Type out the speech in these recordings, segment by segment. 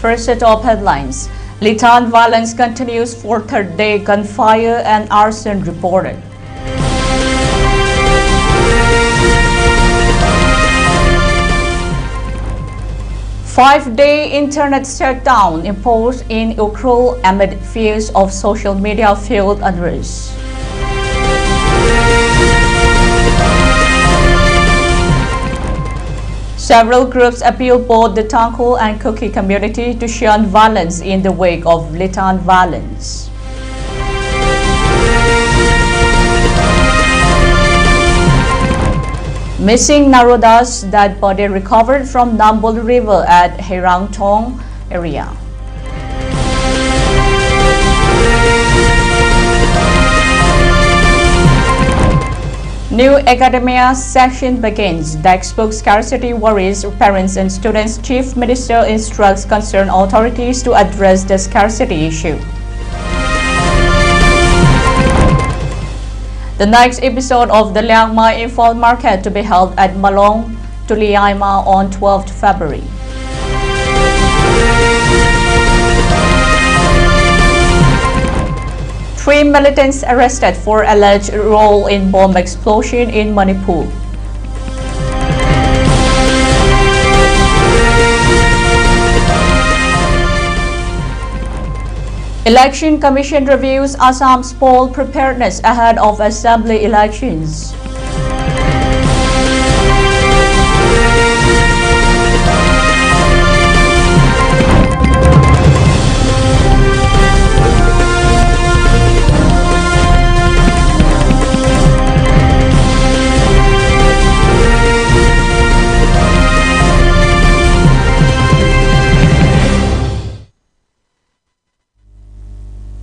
First set of headlines. Litan violence continues for third day, gunfire and arson reported. Five-day internet shutdown imposed in Ukraine amid fears of social media-fueled unrest. Several groups appeal both the Tangkhul and Kuki community to shun violence in the wake of Litan violence. Missing Naroda's dead body recovered from Nambol River at Herangtong area. New academia session begins. Textbook scarcity worries parents and students. Chief Minister instructs concerned authorities to address the scarcity issue. The next episode of the Liangma Info Market to be held at Malong, Tuliaima on 12th February. Three militants arrested for alleged role in bomb explosion in Manipur. Election Commission reviews Assam's poll preparedness ahead of assembly elections.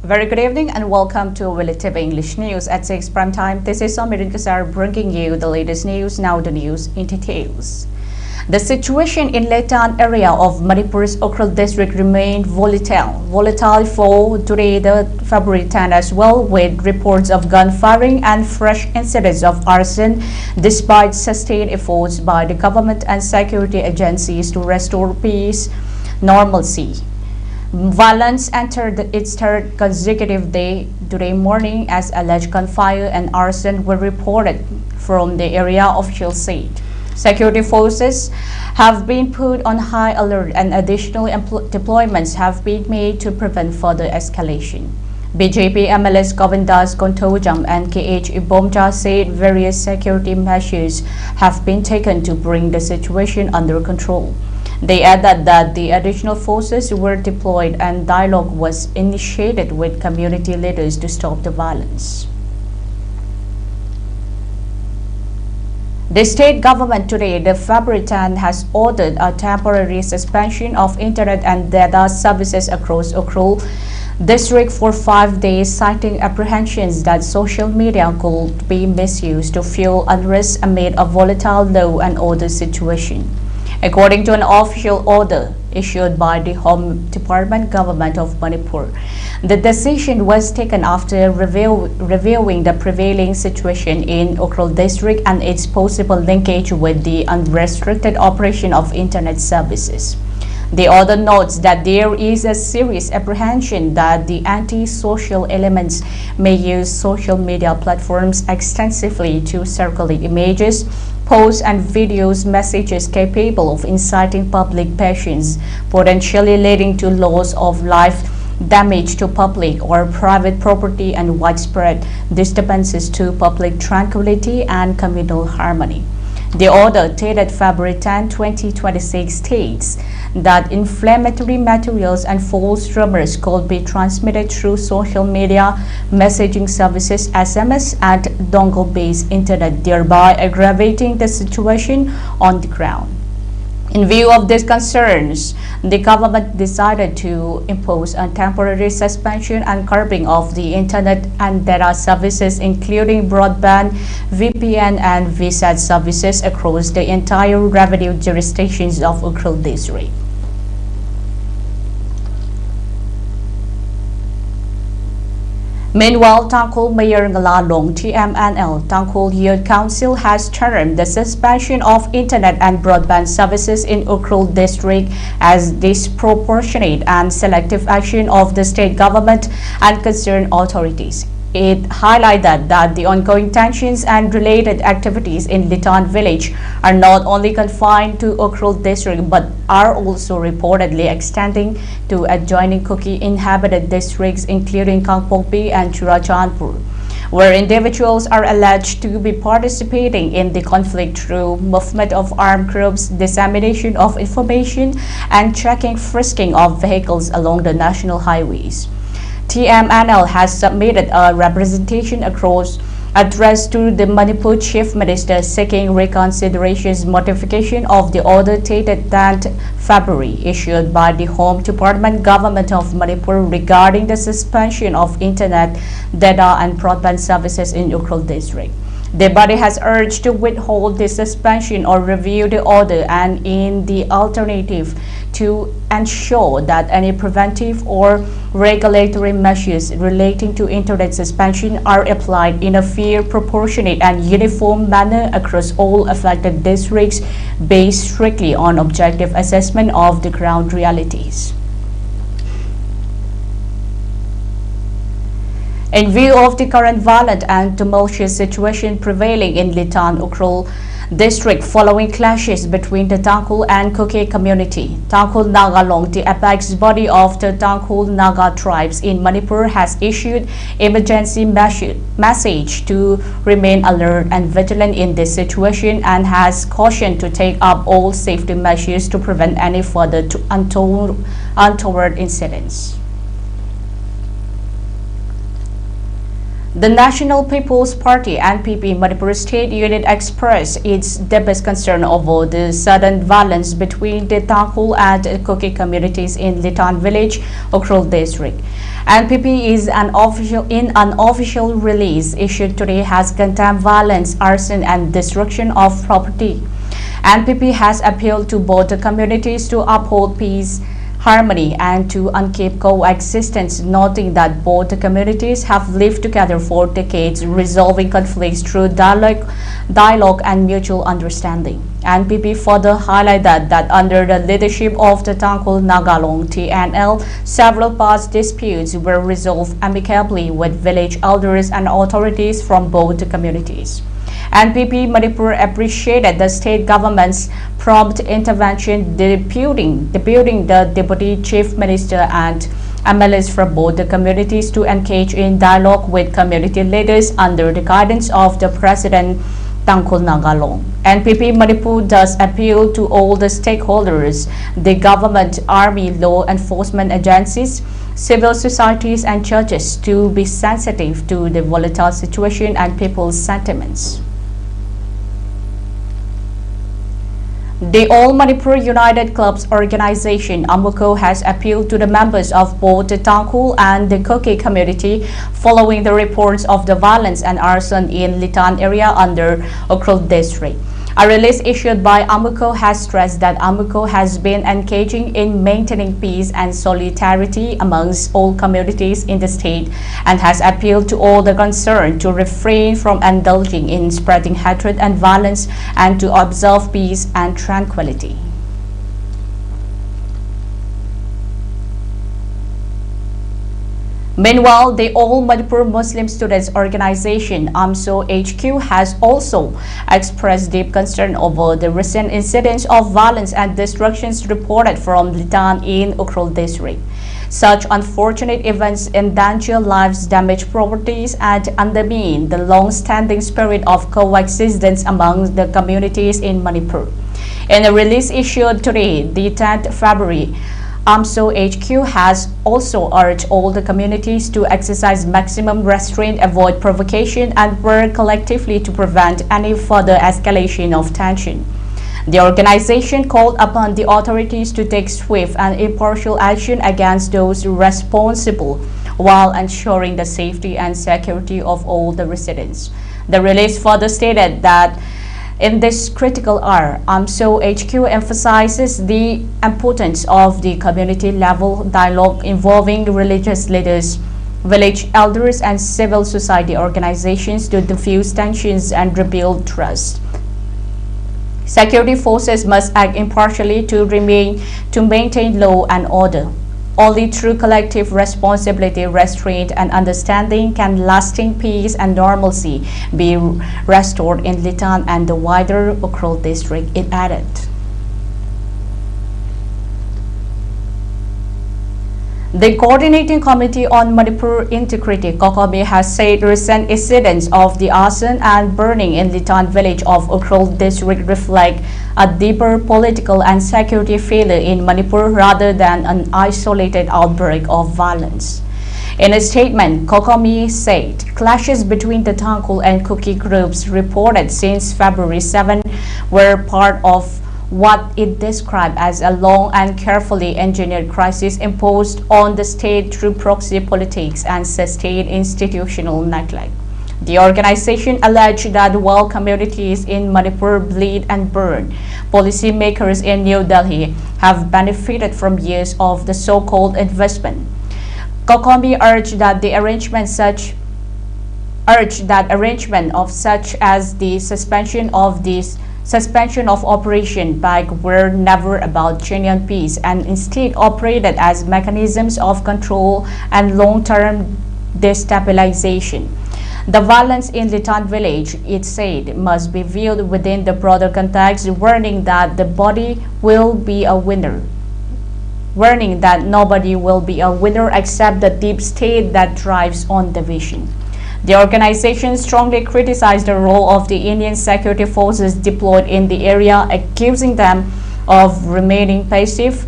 Very good evening and welcome to ELITETV English News at 6 prime time. This is Somirin bringing you the latest news. Now the news in details. The situation in Litan area of Manipur's Ukhrul district remained volatile for today, the February 10 as well, with reports of gunfiring and fresh incidents of arson, despite sustained efforts by the government and security agencies to restore peace, normalcy. Violence entered its third consecutive day today morning as alleged gunfire and arson were reported from the area, officials said. Security forces have been put on high alert and additional deployments have been made to prevent further escalation. BJP MLS Govindas Kontojam and KH Ibomja said various security measures have been taken to bring the situation under control. They added that the additional forces were deployed and dialogue was initiated with community leaders to stop the violence. The state government today, the February 10, has ordered a temporary suspension of internet and data services across Ukhrul district for 5 days, citing apprehensions that social media could be misused to fuel unrest amid a volatile law and order situation. According to an official order issued by the Home Department Government of Manipur, the decision was taken after reviewing the prevailing situation in Ukhrul district and its possible linkage with the unrestricted operation of internet services. The order notes that there is a serious apprehension that the anti-social elements may use social media platforms extensively to circulate images, posts and videos, messages capable of inciting public passions, potentially leading to loss of life, damage to public or private property, and widespread disturbances to public tranquility and communal harmony. The order dated February 10, 2026 states that inflammatory materials and false rumors could be transmitted through social media, messaging services, SMS, and dongle-based internet, thereby aggravating the situation on the ground. In view of these concerns, the government decided to impose a temporary suspension and curbing of the internet and data services, including broadband, VPN, and VSAT services across the entire revenue jurisdictions of Ukhrul district. Meanwhile, Tangkhul Mayor Ngalalong TMNL Tangkhul Youth Council has termed the suspension of internet and broadband services in Ukhrul district as disproportionate and selective action of the state government and concerned authorities. It highlighted that the ongoing tensions and related activities in Litan village are not only confined to Ukhrul district but are also reportedly extending to adjoining Kuki inhabited districts including Kangpokpi and Churachandpur, where individuals are alleged to be participating in the conflict through movement of armed groups, dissemination of information, and checking frisking of vehicles along the national highways. TMNL has submitted a representation addressed to the Manipur Chief Minister seeking reconsideration's modification of the order dated 10th February issued by the Home Department Government of Manipur regarding the suspension of internet, data and broadband services in Ukhrul district. The body has urged to withhold the suspension or review the order and in the alternative to ensure that any preventive or regulatory measures relating to internet suspension are applied in a fair, proportionate and uniform manner across all affected districts based strictly on objective assessment of the ground realities. In view of the current violent and tumultuous situation prevailing in Litan, Ukhrul district following clashes between the Tangkhul and Kuki community, Tangkhul Nagalong, the apex body of the Tangkhul Naga tribes in Manipur, has issued emergency message to remain alert and vigilant in this situation and has cautioned to take up all safety measures to prevent any further untoward incidents. The National People's Party (NPP) Manipur State Unit expressed its deepest concern over the sudden violence between the Tangkhul and Kuki communities in Litan village, Ukhrul district. NPP is an official release issued today has condemned violence, arson and destruction of property. NPP has appealed to both the communities to uphold peace, harmony and to keep coexistence, noting that both the communities have lived together for decades, resolving conflicts through dialogue and mutual understanding. NPP further highlighted that under the leadership of the Tangkhul Nagalong TNL, several past disputes were resolved amicably with village elders and authorities from both the communities. NPP Manipur appreciated the state government's prompt intervention, deputing the Deputy Chief Minister and MLAs from both the communities to engage in dialogue with community leaders under the guidance of the President Tangkhul Nagalong. NPP Manipur does appeal to all the stakeholders, the government, army, law enforcement agencies, civil societies and churches to be sensitive to the volatile situation and people's sentiments. The All Manipur United Clubs organization AMUCO has appealed to the members of both the Tangkhul and the Kuki community following the reports of the violence and arson in Litan area under Ukhrul district. A release issued by AMUCO has stressed that AMUCO has been engaging in maintaining peace and solidarity amongst all communities in the state and has appealed to all the concerned to refrain from indulging in spreading hatred and violence and to observe peace and tranquility. Meanwhile, the All Manipur Muslim Students Organization AMSO HQ has also expressed deep concern over the recent incidents of violence and destructions reported from Litan in Ukhrul district. Such unfortunate events endanger lives, damage properties, and undermine the long-standing spirit of coexistence among the communities in Manipur. In a release issued today, the 10th February, AMSO HQ has also urged all the communities to exercise maximum restraint, avoid provocation, and work collectively to prevent any further escalation of tension. The organization called upon the authorities to take swift and impartial action against those responsible while ensuring the safety and security of all the residents. The release further stated that in this critical hour, AMSO HQ emphasizes the importance of the community-level dialogue involving religious leaders, village elders and civil society organizations to diffuse tensions and rebuild trust. Security forces must act impartially to maintain law and order. Only through collective responsibility, restraint, and understanding can lasting peace and normalcy be restored in Litan and the wider Ukhrul district, it added. The Coordinating Committee on Manipur Integrity, COCOMI, has said recent incidents of the arson and burning in Litan village of Ukhrul district reflect a deeper political and security failure in Manipur rather than an isolated outbreak of violence. In a statement, COCOMI said clashes between the Tangkhul and Kuki groups reported since February 7 were part of what it described as a long and carefully engineered crisis imposed on the state through proxy politics and sustained institutional neglect. The organization alleged that while communities in Manipur bleed and burn, policymakers in New Delhi have benefited from years of the so-called investment. COCOMI urged that the arrangement such as the suspension of Operation Bag were never about genuine peace and instead operated as mechanisms of control and long-term destabilization. The violence in Litan village, it said, must be viewed within the broader context, warning that nobody will be a winner except the deep state that drives on division. The organization strongly criticized the role of the Indian security forces deployed in the area, accusing them of remaining passive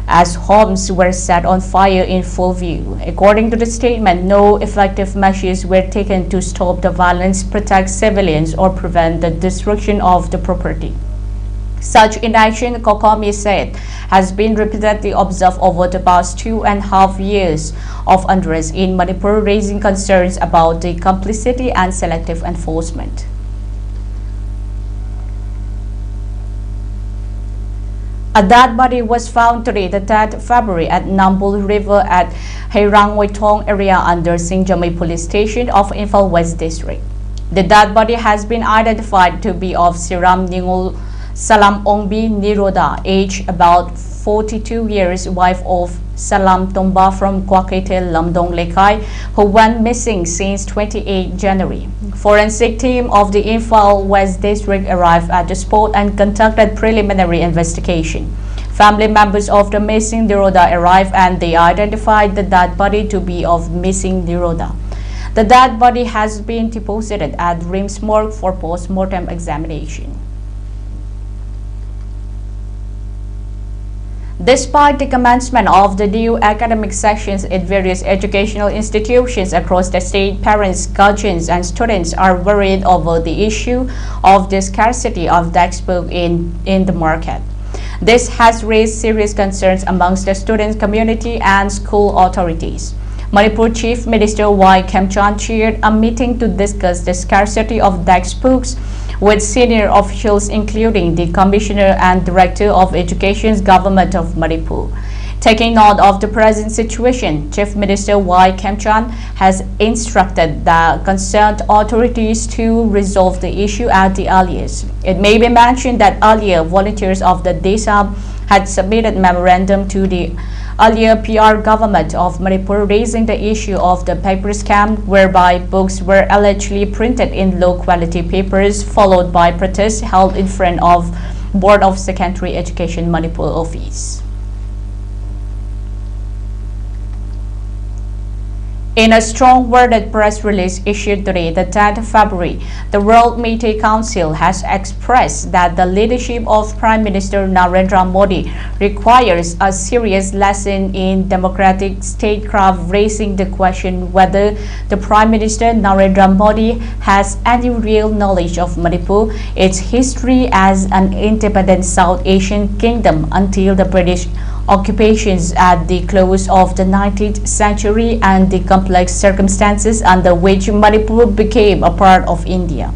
as homes were set on fire in full view. According to the statement, no effective measures were taken to stop the violence, protect civilians, or prevent the destruction of the property. Such inaction, COCOMI said, has been repeatedly observed over the past 2.5 years of unrest in Manipur, raising concerns about the complicity and selective enforcement. A dead body was found today, the 10th February, at Nambul River at Hairangwaitong area under Singjamay Police Station of Imphal West District. The dead body has been identified to be of Siram Ningul Salam Ongbi Niroda, age about 42 years, wife of Salam Tomba from Kwakete Lamdong Lekai, who went missing since 28 January. Forensic team of the Imphal West District arrived at the spot and conducted preliminary investigation. Family members of the missing Niroda arrived and they identified the dead body to be of missing Niroda. The dead body has been deposited at Rims Morgue for post-mortem examination. Despite the commencement of the new academic sessions in various educational institutions across the state, parents, guardians, and students are worried over the issue of the scarcity of textbooks in the market. This has raised serious concerns amongst the student community and school authorities. Manipur Chief Minister Y. Khemchand chaired a meeting to discuss the scarcity of textbooks with senior officials including the Commissioner and Director of Education's Government of Manipur. Taking note of the present situation, Chief Minister Y. Khemchand has instructed the concerned authorities to resolve the issue at the earliest. It may be mentioned that earlier volunteers of the DESAB had submitted memorandum to the earlier PR government of Manipur raising the issue of the paper scam, whereby books were allegedly printed in low-quality papers, followed by protests held in front of Board of Secondary Education Manipur office. In a strong-worded press release issued today, the 10th February, the World Meitei Council has expressed that the leadership of Prime Minister Narendra Modi requires a serious lesson in democratic statecraft, raising the question whether the Prime Minister Narendra Modi has any real knowledge of Manipur, its history as an independent South Asian kingdom until the British occupations at the close of the 19th century and the complex circumstances under which Manipur became a part of India.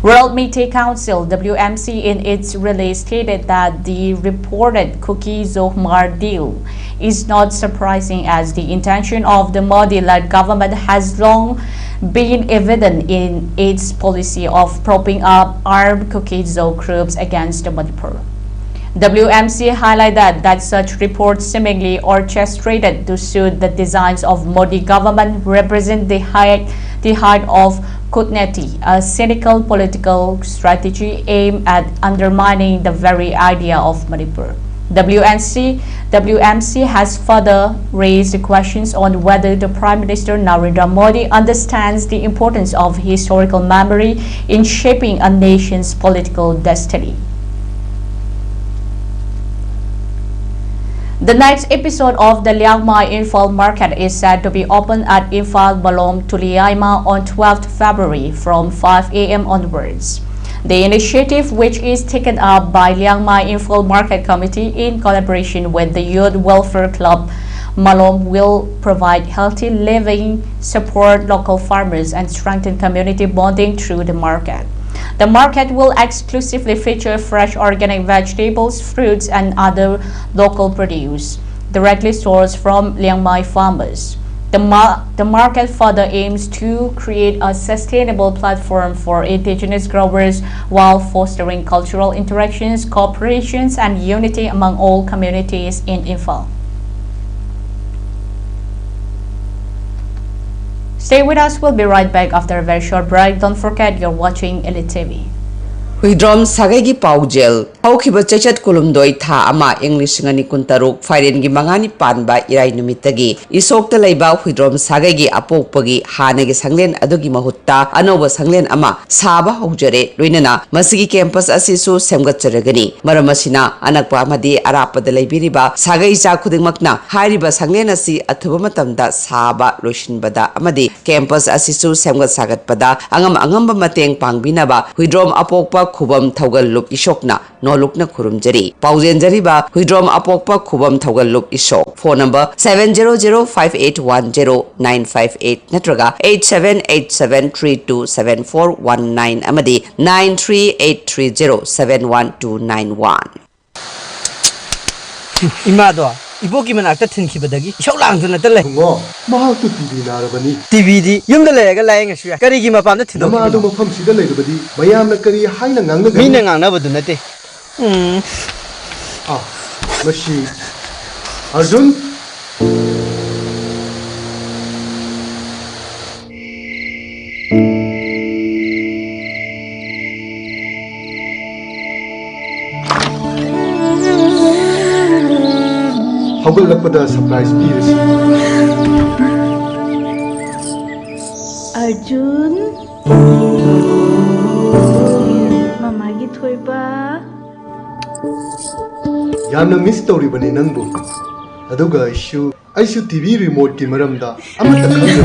World Media Council (WMC) in its release stated that the reported Cookie-Zohmar deal is not surprising, as the intention of the Modi-led government has long been evident in its policy of propping up armed Cookie-Zo groups against Manipur. WMC highlighted that such reports, seemingly orchestrated to suit the designs of Modi government, represent the height of kutneti, a cynical political strategy aimed at undermining the very idea of Manipur. WMC has further raised questions on whether the Prime Minister Narendra Modi understands the importance of historical memory in shaping a nation's political destiny. The next episode of the Liangmai Infal Market is said to be open at Infal Balom Tuliaima on 12th February from 5 a.m. onwards. The initiative, which is taken up by Liangmai Infal Market Committee in collaboration with the Youth Welfare Club Malom, will provide healthy living, support local farmers, and strengthen community bonding through the market. The market will exclusively feature fresh organic vegetables, fruits, and other local produce, directly sourced from Liangmai farmers. The market further aims to create a sustainable platform for indigenous growers while fostering cultural interactions, cooperations, and unity among all communities in Infal. Stay with us, we'll be right back after a very short break. Don't forget you're watching ELITETV. Huidrom Sagagi Paujel, Haukiba Chachat Kulumdoi Tha Ama English and Kuntaruk, Firengi Mangani Panba, Irai Numitagi, Isok the Laiba, Huidrom Sagagi, Apopagi, Hanegi Sanglen, Adogi Mahuta, Anova Sanglen Ama, Saba Hujere, Luinana, Masigi Campus Asisu, Semgatjaragani, Maramasina, Anakpa Madi, Arapa de Libiriba, Sagai Zakuding Makna, Hariba Sanglenasi, Atumatamda, Saba, Lushin Bada, Amadi, Campus Asisu, Semgat Sagat Pada, Angamba Mateng Pangbinaba, Huidrom Apokpa. Kubam Taugal Lup Ishokna, no Lukna Kurumjari. Pausen Jariba, Huidrom Apokpa Kubam Taugal Lup Ishok. Phone number 700-5810-958 Natraga 8787327419 Amadi 93830-71291. Imado, Iboki Manaka Tinkibadagi, Cholang to the Mahal to TV Narabani. TVD, Yumdalega lying a share, Karigima upon the Namado from Sida Lady, Mayam Kari Highland, meaning I never do nothing. Ah, machine. Arjun? Hogulakpada surprise piece. Arjun? Mama git hoy ba? Yamna miss story bani nangbu. Aduga issue TV remote ki maramda amata khangyo.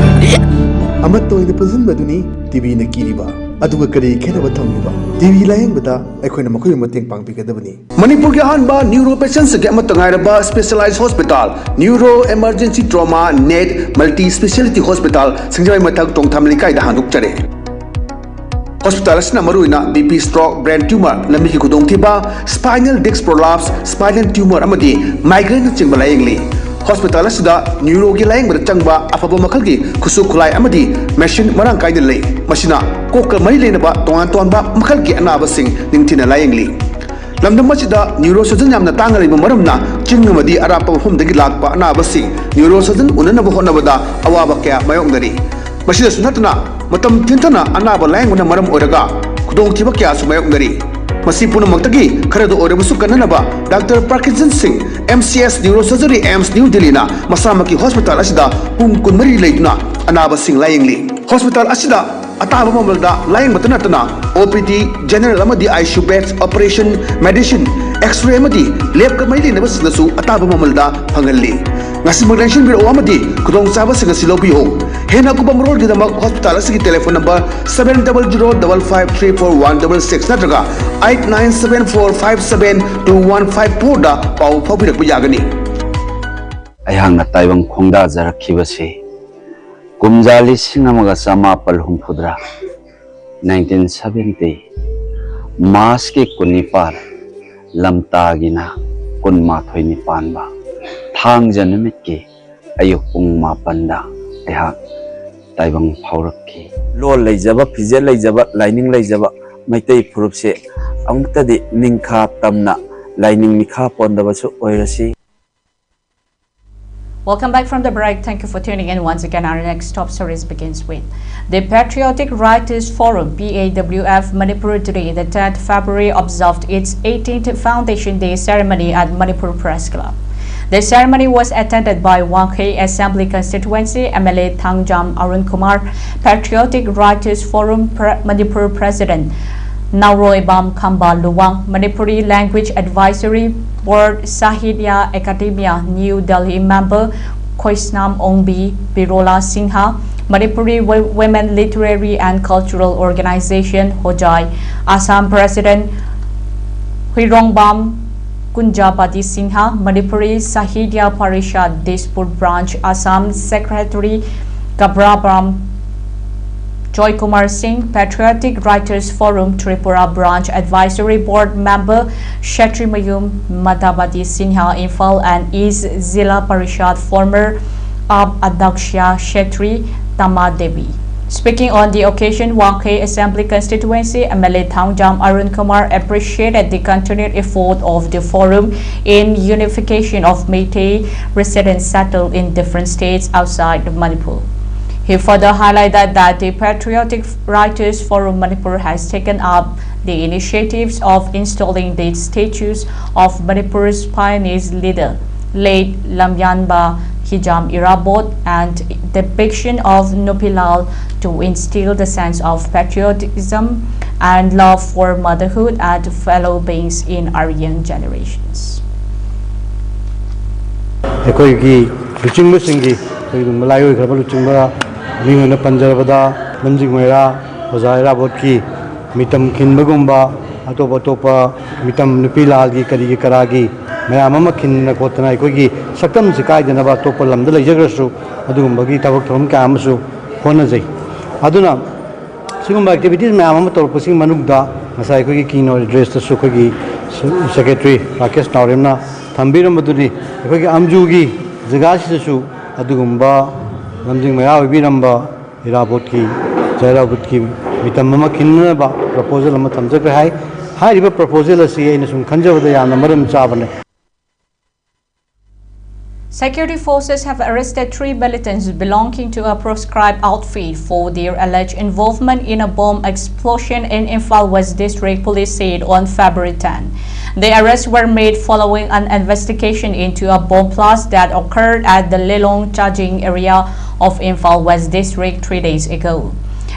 Amato ina pazin baduni TV na kiriba. Aduga kari khena bathamiba. TV layang bada akhona makoi mateng pangpikadabani. Manipur ke hanba neuro patients ke amatangairaba specialized hospital, neuro emergency trauma net multi speciality hospital singjai mathak tongthamli kai da handuk chare. Hospital asina maruina BP stroke, brain tumor, lami ki khudong thiba, spinal disc prolapse, spinal tumor amadi migraine chingba layengli. Hospital asida neuro ki layeng bada changba afaba makal ki khusu khulai amadi machine marang kai de lei. Masina kokal mari lena ba tongan ba makal ki anaba sing ningthina layengli. Lamdam masida neurosurgeon yamna tanga lei maramna chingmadi arapa hom dagi lakpa anaba sing neurosurgeon unanaba honabada awaba kya mayong dari. Masida sunatna matam tintana anaba layengna maram oraga kudong thiba kya sumayong dari. Masi punamakdagi kharado orabusu kananaba Dr. Parkinson Singh MCS Neurosurgery AIMS New Delhi na masamaki hospital asida pung kunmari leiduna anaba sing layengli. Hospital asida ataba mamalda layeng matanatana OPD general amadi ICU beds operation medicine x-ray amadi lab kamai na basinasu ataba mamalda phangalli. Ngasi maglension biro amadi kudong saba singa silobi ho. Hena kubam road gidamak hospital asigi telephone number 700553416 natraga 8974572154 da pau phabirak yagani. Ayang natayang khongda jarakibasi kumjali singamaga sama palhum phudra 1970 Mas ki kunipar lamtagina kunma thoi nipan ba thang janamit ki ayuk pung mapanda ayhak taibang phaurakki lol leijaba phije leijaba lining leijaba maitai phurup se amtadi ningkha tamna lining mikha pondaba chu oirasi. Welcome back from the break. Thank you for tuning in once again. Our next top stories begins with the Patriotic Writers Forum PAWF Manipur today, the 10th February, observed its 18th Foundation Day ceremony at Manipur Press Club. The ceremony was attended by Wangkhe Assembly Constituency MLA Thangjam Arun Kumar, Patriotic Writers Forum Manipur President Nauroi Bam Khamba Luwang, Manipuri Language Advisory Board Sahitya Academia New Delhi member Khoisnam Ongbi Birola Singha, Manipuri Women Literary and Cultural Organization Hojai, Assam President Huirongbam Kunjapati Singha, Manipuri Sahitya Parishad Dispur Branch Assam Secretary Gabrabam Joy Kumar Singh, Patriotic Writers Forum Tripura Branch Advisory Board member Shetri Mayum Madhavati Sinha Infal and East Zilla Parishad former Adaksha Shetri Tama Devi. Speaking on the occasion, Wangkhe Assembly Constituency MLA Thangjam Arun Kumar appreciated the continued effort of the forum in unification of Meitei residents settled in different states outside Manipur. He further highlighted that the Patriotic Writers Forum Manipur has taken up the initiatives of installing the statues of Manipur's pioneers leader, late Lamyanba Hijam Irabot, and depiction of Nupilal to instill the sense of patriotism and love for motherhood and fellow beings in our young generations. Mingana Panjarabada, Manjimera, Ozaira Botki, Mitam Kinbagumba, Atopa, Mitam Nupilagi, Kadi Karagi, Mayamama Kin Kotana Kogi, Sakam Zikai, the Nava Topalam, the Jagasu, Adumbagi, Tavakam Kamasu, Honazi. Aduna, Singum activities, Mayamama Torposing Manugda, Masaikogi Kino, addressed the Sukogi, Secretary, Rakesh Naurimna, Tambiram Maduni, Amjugi, Zagashi, Adugumba. Namjing Maya Vinamba, Irabotki, Jairabutki, Mitamama Kinaba, proposal of Matamzaka High River proposal as in some Kanjavadaya, Namaram Chavane. Security forces have arrested 3 militants belonging to a proscribed outfit for their alleged involvement in a bomb explosion in Imphal West District, police said on February 10. The arrests were made following an investigation into a bomb blast that occurred at the Lelong charging area of Imphal West District 3 days ago.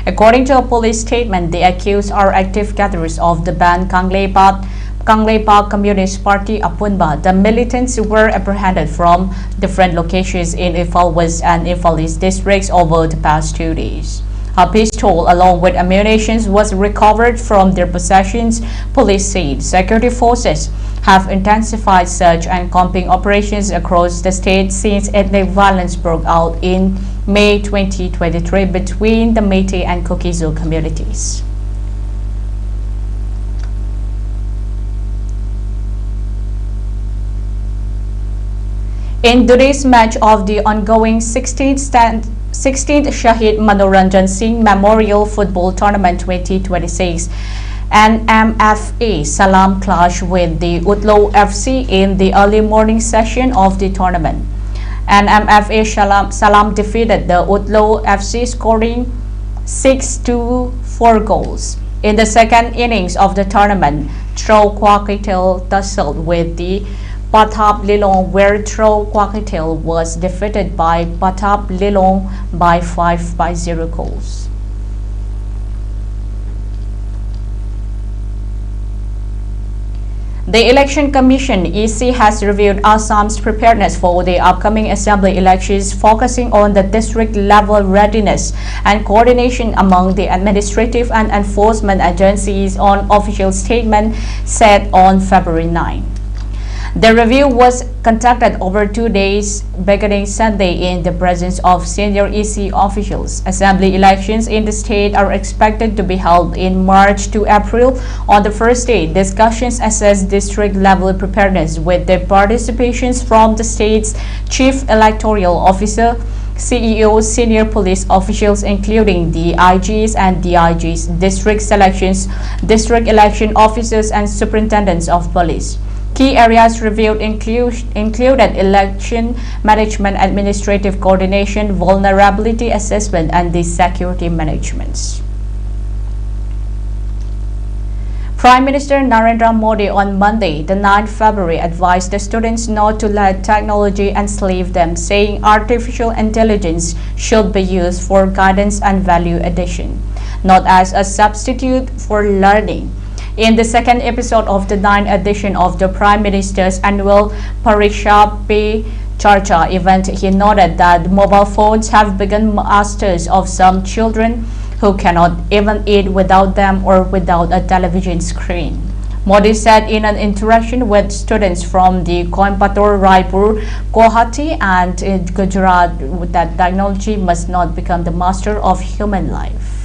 According to a police statement, the accused are active gatherers of the banned Kangleipa Communist Party Apunba. The militants were apprehended from different locations in Imphal West and Imphal East districts over the past 2 days. A pistol along with ammunition was recovered from their possessions, police said. Security forces have intensified search and combing operations across the state since ethnic violence broke out in May 2023 between the Meitei and Kokizu communities. In today's match of the ongoing 16th Shahid Manoranjan Singh Memorial Football Tournament 2026, NMFA Salam clash with the Utlo FC in the early morning session of the tournament. NMFA Salam defeated the Utlo FC scoring 6-4 goals. In the second innings of the tournament, Tro Kwakitel tussled with the Patap Lilong, where Tro Kwakitel was defeated by Patap Lilong by 5-0 goals. The Election Commission (EC) has reviewed Assam's preparedness for the upcoming assembly elections, focusing on the district level readiness and coordination among the administrative and enforcement agencies on official statement said on February 9. The review was conducted over 2 days, beginning Sunday in the presence of senior EC officials. Assembly elections in the state are expected to be held in March to April. On the first day, discussions assess district-level preparedness with the participations from the state's chief electoral officer, CEO, senior police officials including the IGs and DIGs, district selections, district election officers and superintendents of police. Key areas reviewed included election management, administrative coordination, vulnerability assessment, and the security management. Prime Minister Narendra Modi on Monday, the 9th February, advised the students not to let technology enslave them, saying artificial intelligence should be used for guidance and value addition, not as a substitute for learning. In the second episode of the 9th edition of the Prime Minister's annual Pariksha Pe Charcha event, he noted that mobile phones have become masters of some children who cannot even eat without them or without a television screen. Modi said in an interaction with students from the Coimbatore, Raipur, Guwahati and Gujarat that technology must not become the master of human life.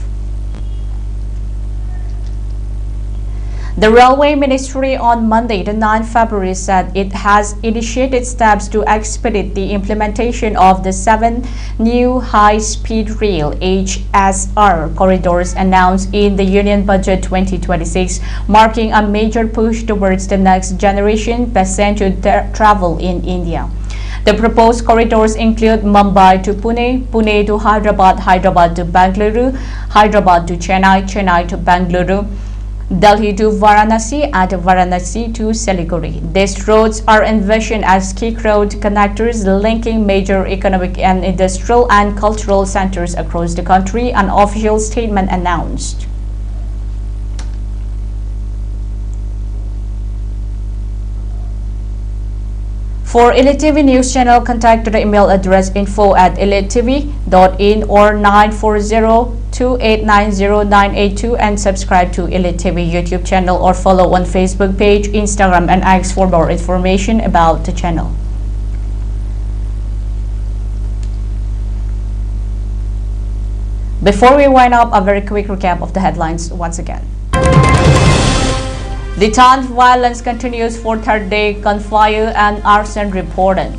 The Railway Ministry on Monday, the 9th February, said it has initiated steps to expedite the implementation of the 7 new high-speed rail HSR corridors announced in the Union Budget 2026, marking a major push towards the next generation passenger travel in India. The proposed corridors include Mumbai to Pune, Pune to Hyderabad, Hyderabad to Bengaluru, Hyderabad to Chennai, Chennai to Bengaluru, Delhi to Varanasi and Varanasi to Siliguri. These roads are envisioned as key road connectors linking major economic and industrial and cultural centers across the country, an official statement announced. For ELITETV News Channel, contact the email address info@elitetv.in or 940-2890-982 and subscribe to ELITETV YouTube channel or follow on Facebook page, Instagram and X for more information about the channel. Before we wind up, a very quick recap of the headlines once again. Litan violence continues for third day, gunfire and arson reported.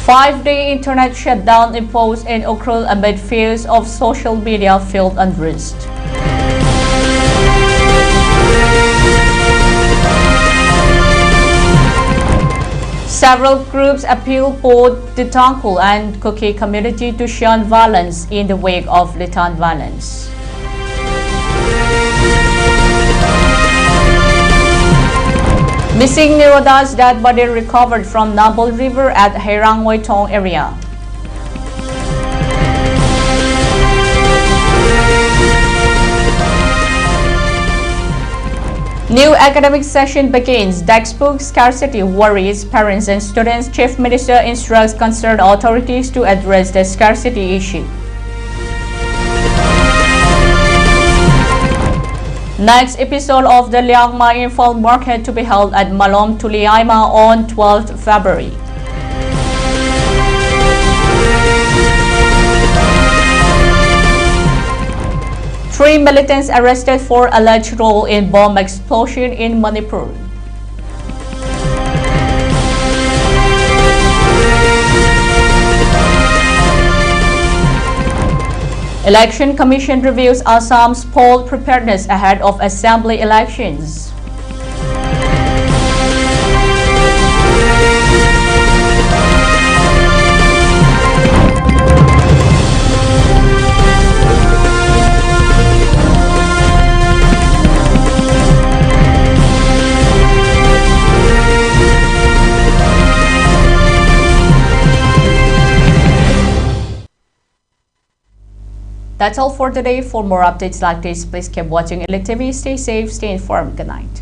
Five-day internet shutdown imposed in Ukhrul amid fears of social media-filled unrest. Several groups appeal both the Tangkul and Kuki community to shun violence in the wake of Litan violence. Missing Nirodha's dead body recovered from Nabol River at Herangway Tong area. New academic session begins. Textbook scarcity worries parents and students. Chief Minister instructs concerned authorities to address the scarcity issue. Next episode of the Liangma Info Market to be held at Malom Tuliaima on 12th February. Three militants arrested for alleged role in bomb explosion in Manipur. Election Commission reviews Assam's poll preparedness ahead of assembly elections. That's all for today. For more updates like this, please keep watching ELITETV. Stay safe, stay informed. Good night.